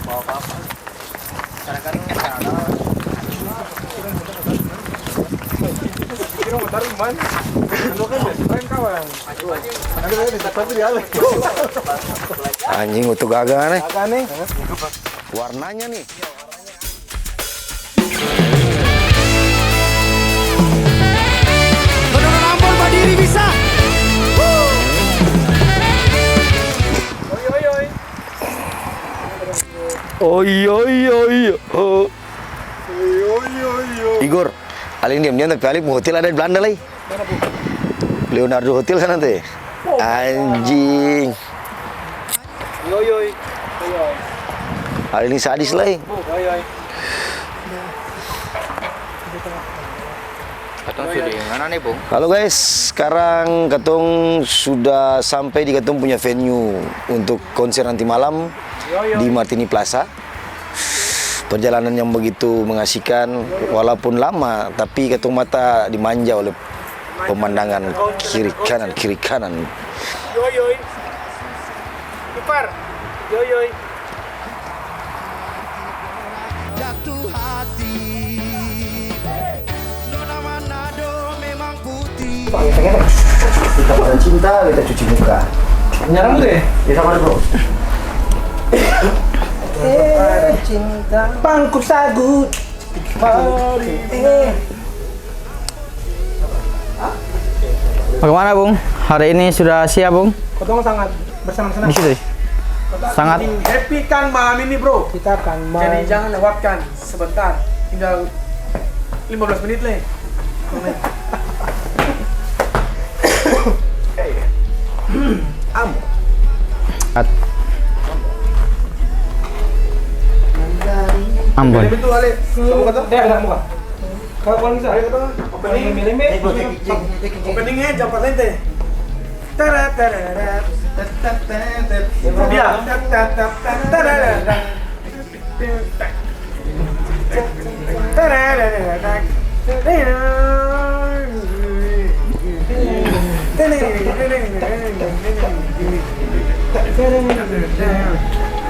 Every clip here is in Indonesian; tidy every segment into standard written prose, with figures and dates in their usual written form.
bawa apa-apa. Karena kan sana kira mau taruh mana? Anu kan main kawan. Anjing utuh gagal nih. Agak nih. Warnanya nih. Saudara Lampol berdiri bisa. Oi oi oi. Oh. Igor, Alin diam-diam tapi Alin hotel ada di Belanda lagi. Leonardo Hotel sana teh. Anjing. Yoi. Alin ini sadis lagi. Yoi. Katong sudah di mana nih, Bung? Halo guys, sekarang Katong sudah sampai di Katong punya venue untuk konser nanti malam di Martini Plaza. Perjalanan yang begitu mengasihkan, walaupun lama, tapi Katong mata dimanja oleh pemandangan kiri kanan. Yoi. Ipar. Yoi. Jatuh hati. Nona Manado memang putih. Kita pada cinta, kita cuci muka. Nyarang deh. Ya sama bro. Cinta. Pangku sagut. Bagaimana Bung? Hari ini sudah siap Bung? Katong sangat bersenang-senang. Di situ. Sangat. Happy kan malam ini, Bro. Kita akan Jadi jangan lewatkan sebentar. Tinggal 15 menit lagi. Ambon. Itu kali. Kamu kata? Ada muka. Kalau paling bisa, ayo kata. Opening. Openingnya jam 4 lente. Dia.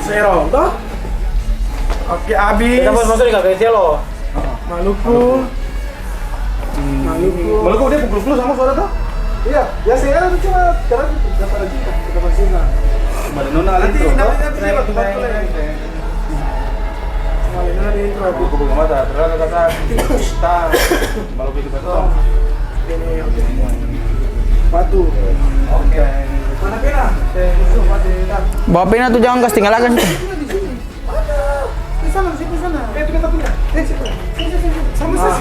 Zero, toh? Oke, habis. Kita masuk di KBC loh. Maluku dia pukul sama suara tuh? Iya, ya saya itu cuma karena dapat cinta, dapat cinta. Kemarin nona Nanti intro, dia bantu lagi. Kemarin nona di intro. aku buka mata, terus kata kita Maluku itu betul. Ini oke. Batu. Oke. Mana pina? Itu batu. Bawa pina tuh jangan gas tinggal aja. Di sana. Itu kita punya. Sini. Sama.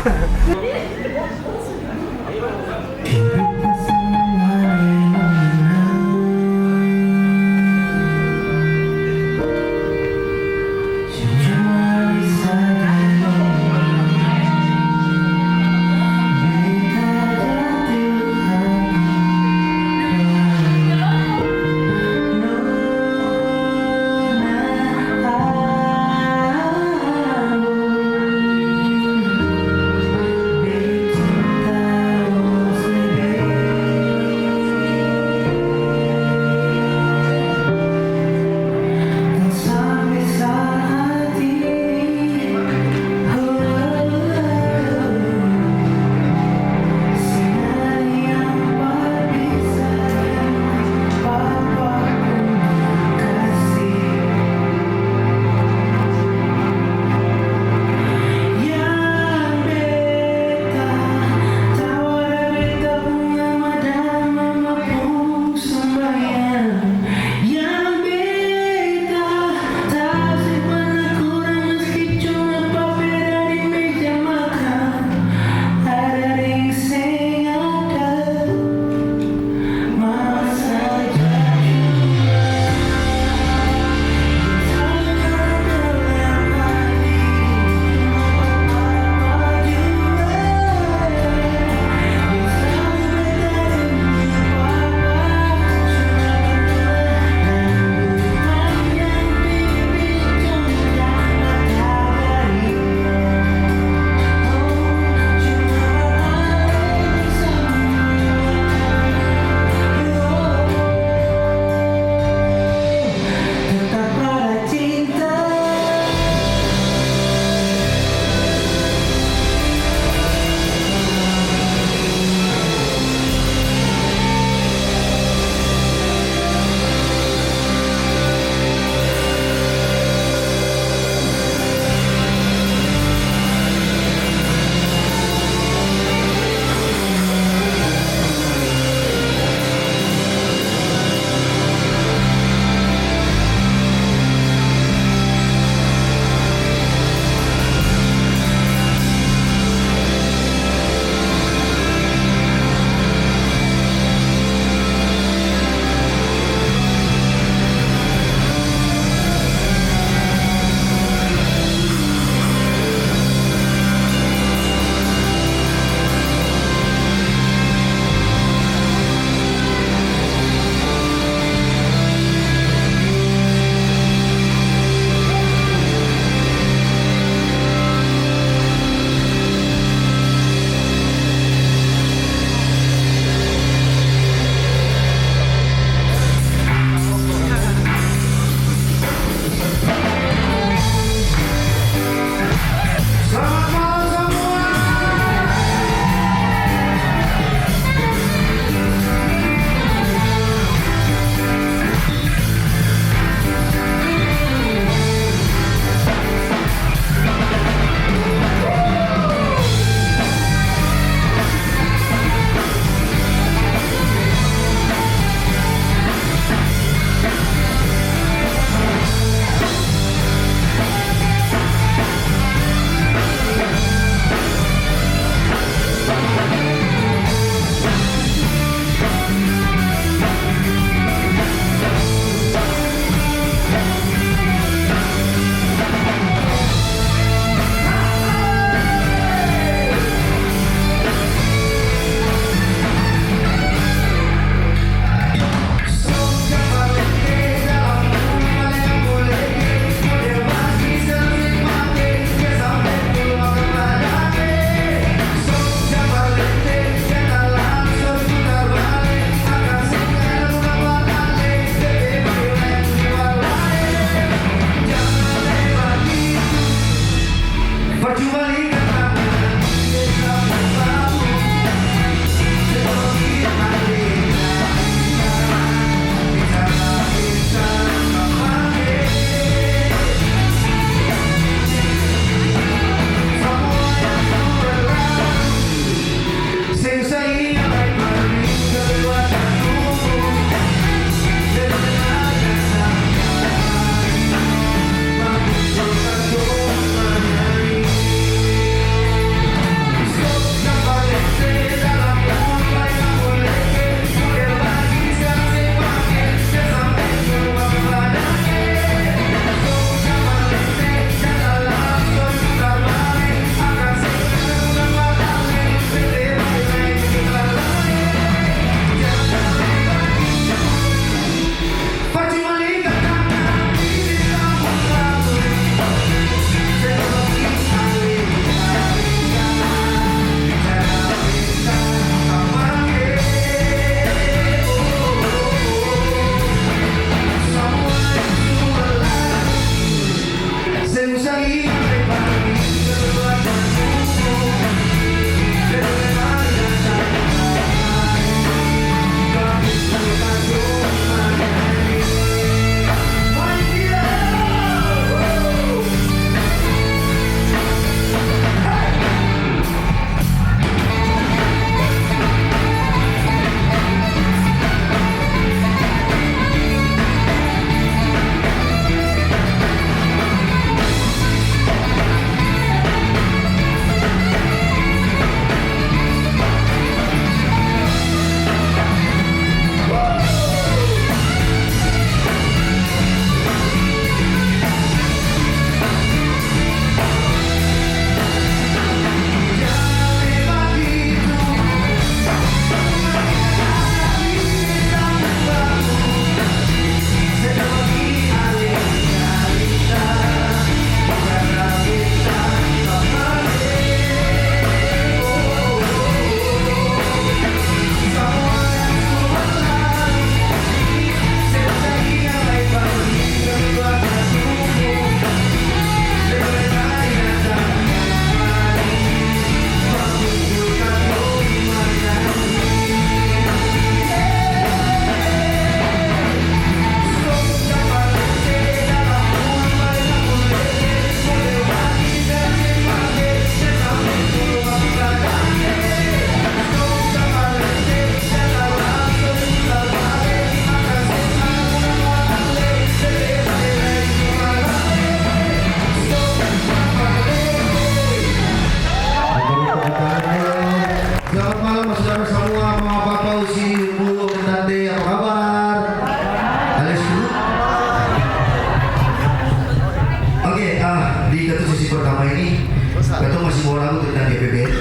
Oke, di satu sesi pertama ini kita masih mau lagu tentang DPBN.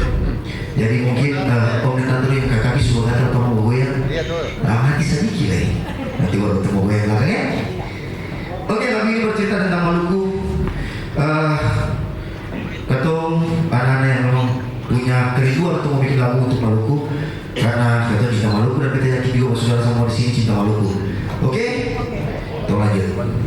Jadi mungkin komentator yang kami semua kata mau goyang. Nanti sedikit lagi. Nanti baru ketemu goyang lagi ya. Oke, lagu ini bercerita tentang Maluku. Ketong anak-anak yang memang punya kerinduan untuk membuat lagu untuk Maluku, karena kita cinta Maluku dan kita yakin juga saudara semua di sini cinta Maluku. Oke? Kita lanjut.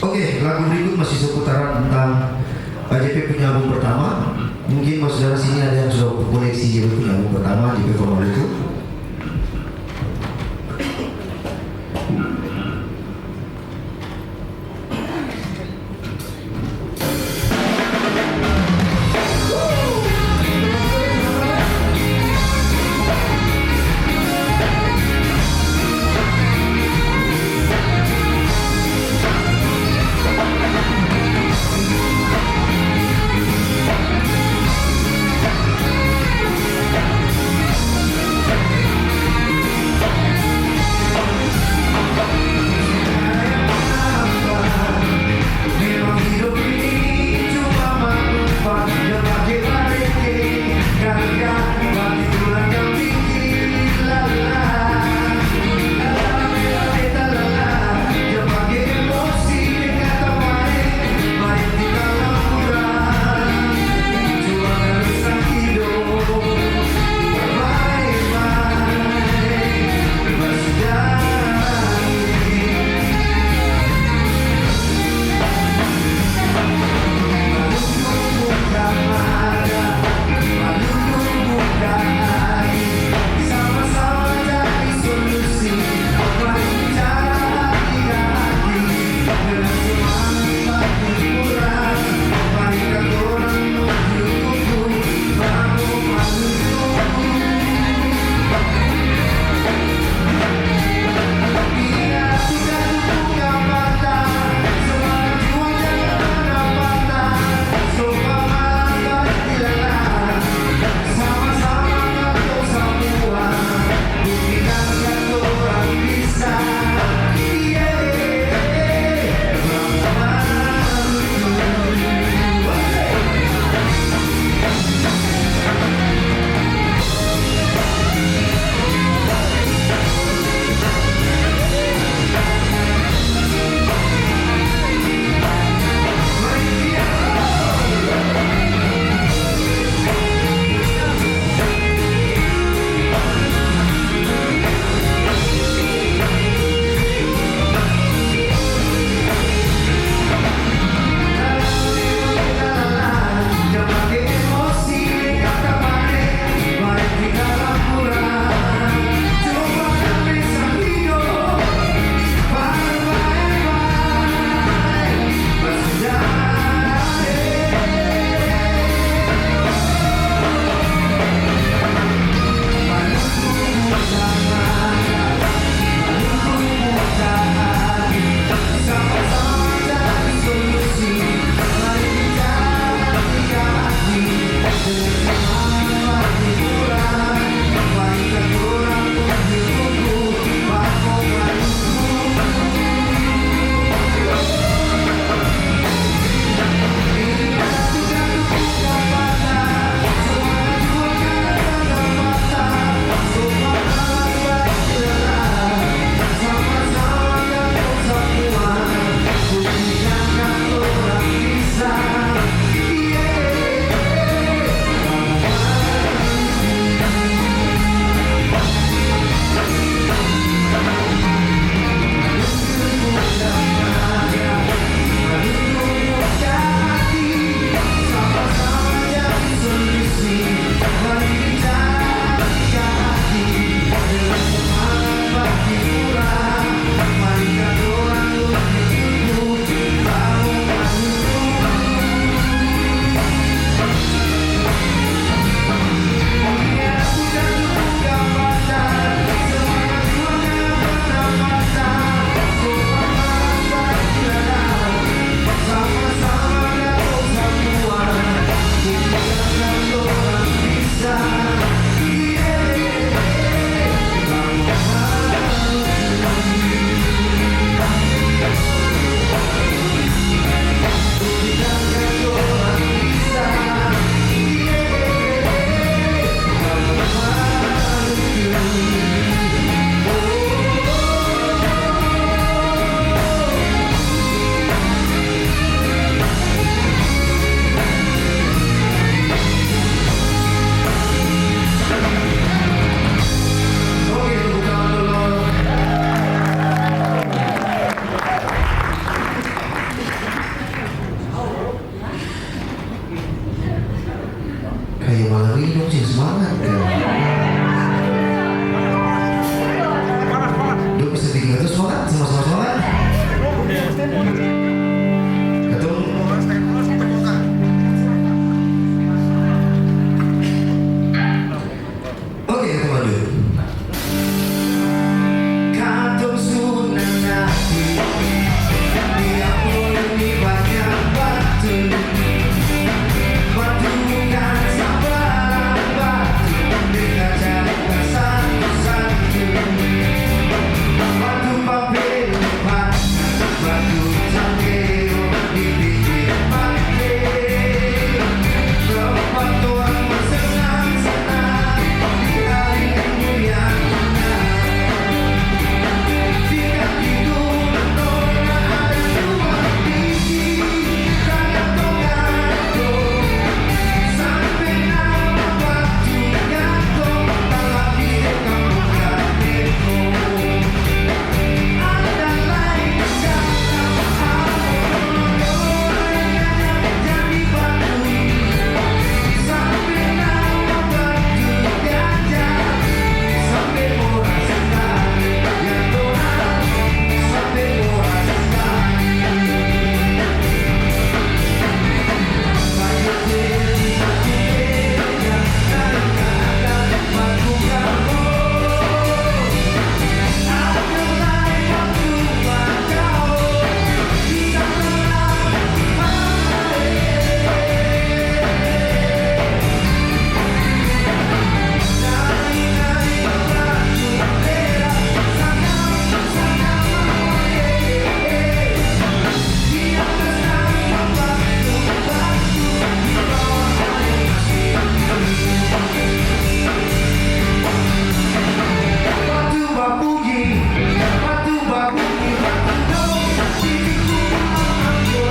Oke, lagu berikut masih seputaran tentang JP punya album pertama. Mungkin mas saudara sini ada yang sudah koleksi JP punya album pertama, JP Formal itu. Oke, kita lanjut. Kantong sunan hati, dia pun di banyak batu. Batu bukan sambaran batu, kita carikan satu-satu. Batu papel lepas, batu cangkir di pinggir pantai. Tempat tuan bersenang-senang di hari minggu yang tenang. Di kaki gunung Nona ada dua biji gantung-gantung. Sampai nama batu gantung dalam diri kamu gantiku. Ada lain dalam alun-alun yang jadi batu. Sampai nama batu gajah, sampai murah sekali yang Tuhan, sampai murah sekali. Banyak batu beda dari kadang batu kamu. Ada lain batu bakau, bisa tenang batu babugi, batu babugi, batu dong, diriku mengambil.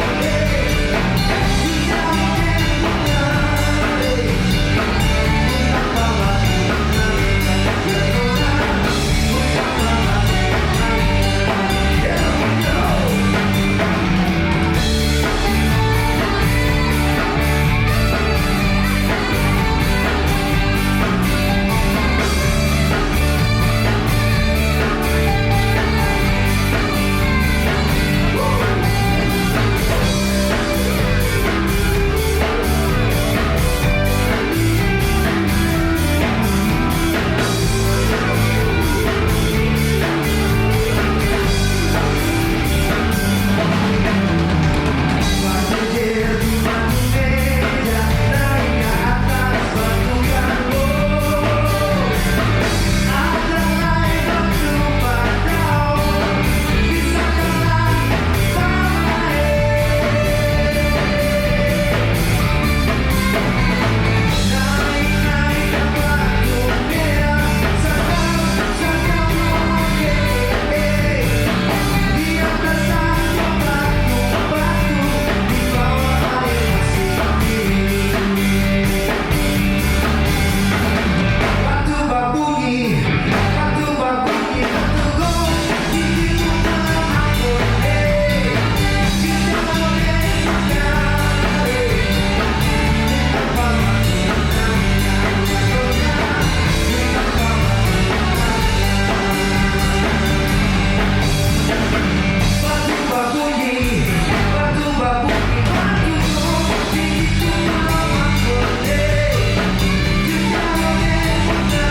Berjejer di batu meja, naik ke atas batu gantung. Ada lain batu bakau, bisa tenang naik ke batu merah, sedang di atas satu batu, di bawah air masih biru. Batu babugi, batu babugi, batu gong, diriku mengambil. Kita boleh sekali, tanpa batu babugi, batu babugi, batu gong, diriku mengambil. Kita boleh sekali,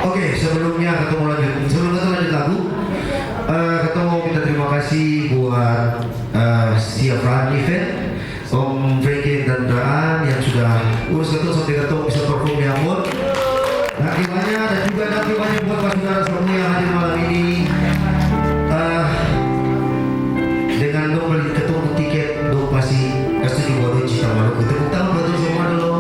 Oke, sebelumnya ketemu lanjut. Sebelum kita lanjut lagu, ketemu minta terima kasih buat Siafran Event, Om Frankie dan Daan yang sudah urus ketemu sampai ketemu bisa perform di Ambon. Nanti banyak dan juga nanti banyak buat saudara semua yang hadir malam ini. Dengan dong beli ketemu tiket dong pasti di Waduh Cita Maluku. Tepuk tangan buat semua dulu.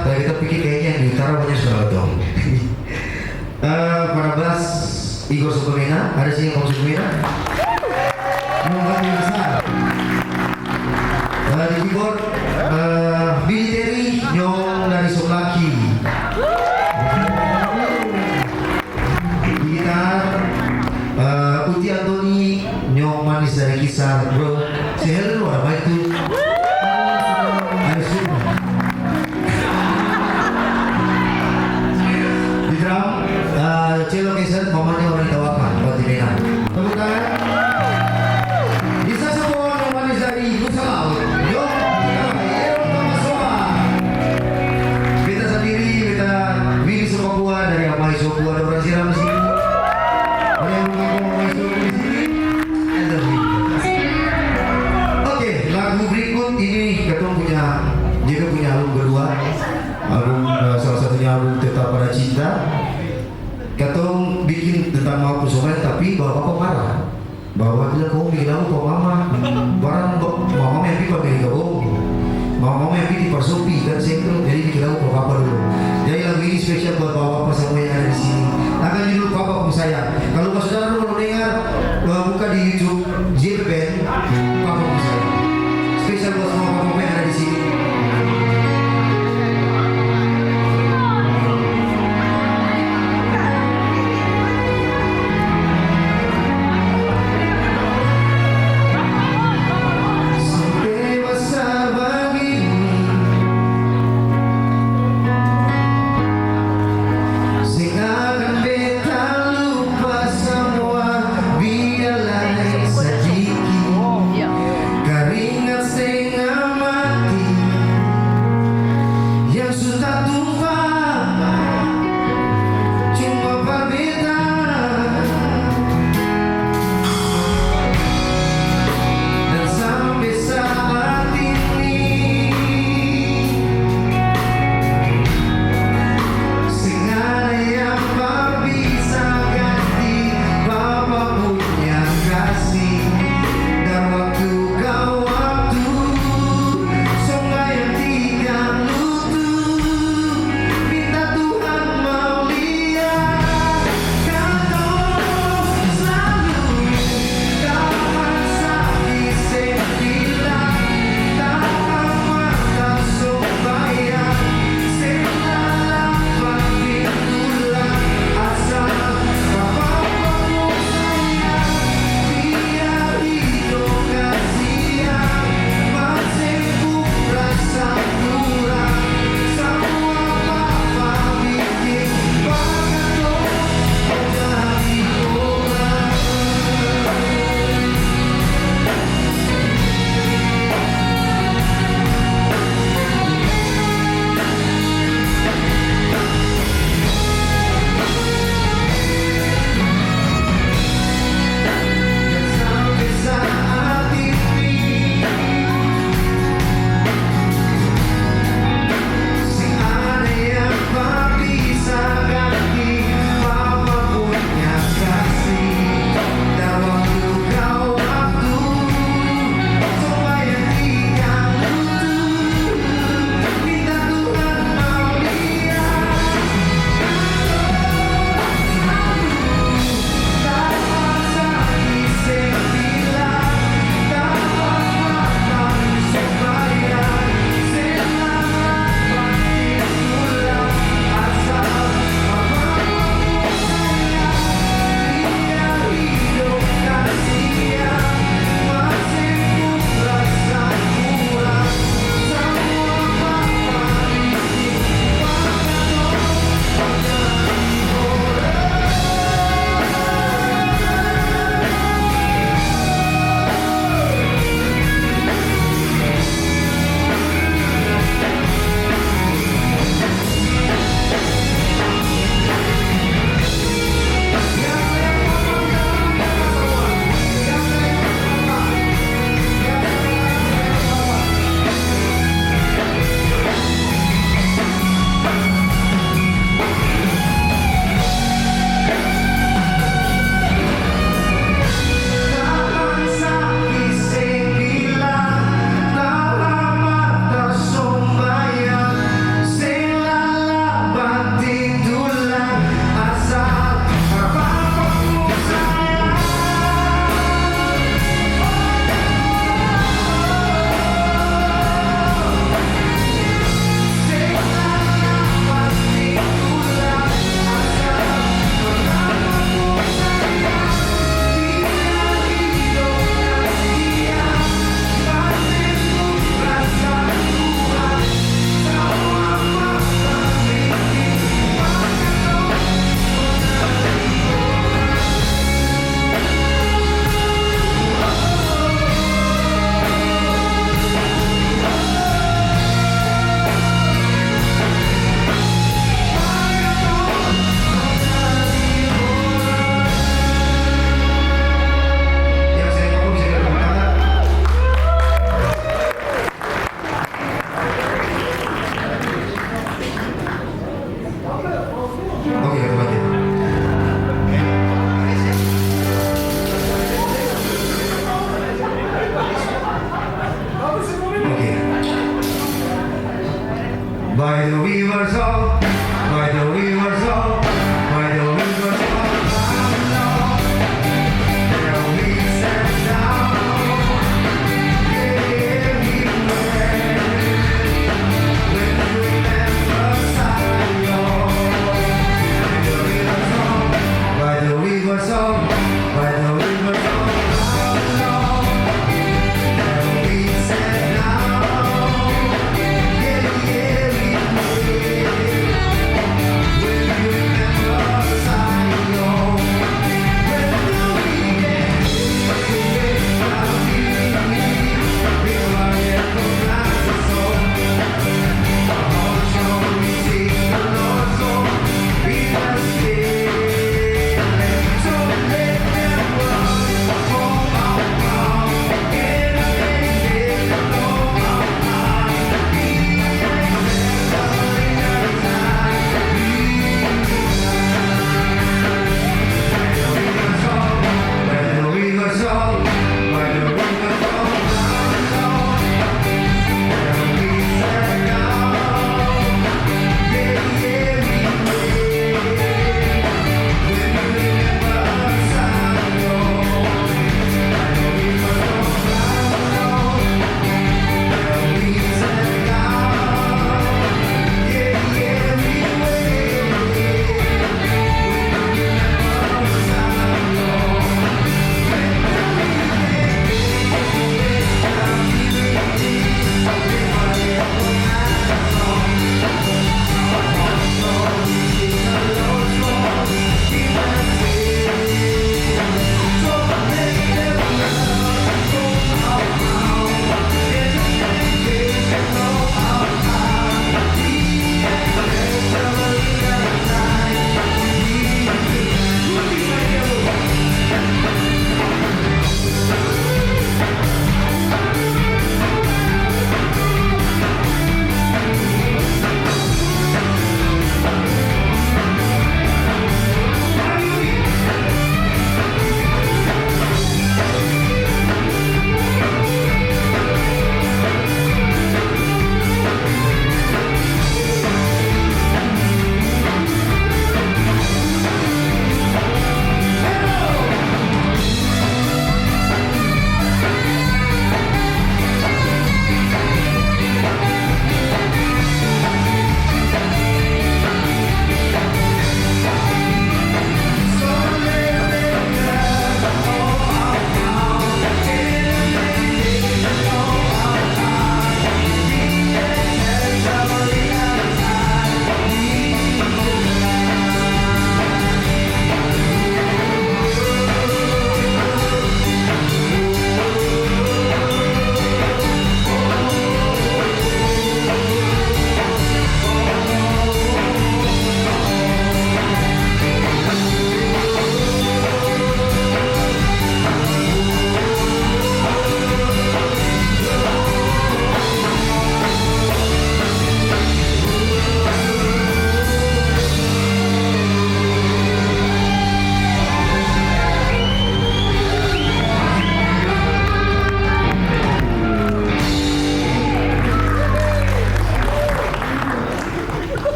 kalau kita pikir kayaknya yang di utara banyak saudara dong. Para belas Igor Sukomena, ada sih yang mau Sukomena? Luar biasa. Di keyboard Billy Terry, Nyong dari Soklaki. Gitar Uti Antoni, Nyong Manis dari Kisar. Bro, si Helen lu apa itu? Ada semua. Di drum cello Kesan, mamanya orang Tawakan, buat Medan. Tepuk tangan. Bisa semua Nyong Manis dari Kusalau. Nyong kita sendiri, kita Willy Sokapua dari Amai Sokapua, ada orang siram di sini. Ada yang mengaku Amai Sokapua di sini. I love you. Oke, lagu berikut ini Ketum punya, juga punya album kedua. Album salah satunya album Tetap Pada Cinta. Ketum bikin tentang Mama Kusuman, tapi bapak marah. Bahwa bilang kamu bikin aku kok mama, barang mama yang pipa beri kau. Mama yang pilih persopi kan saya itu, jadi bikin lagu buat papa dulu. Jadi lagu ini spesial buat bapak semua yang ada di sini. Akan judul Papa Pun Sayang. Kalau saudara mau dengar, buka di YouTube JPBand Papa Pun Sayang. Spesial buat semua papa yang ada di sini.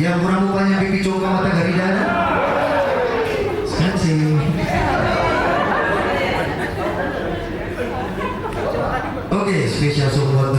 Yang murah mukanya pipi congkak mata garidana. Sensei. Oke, spesial song buat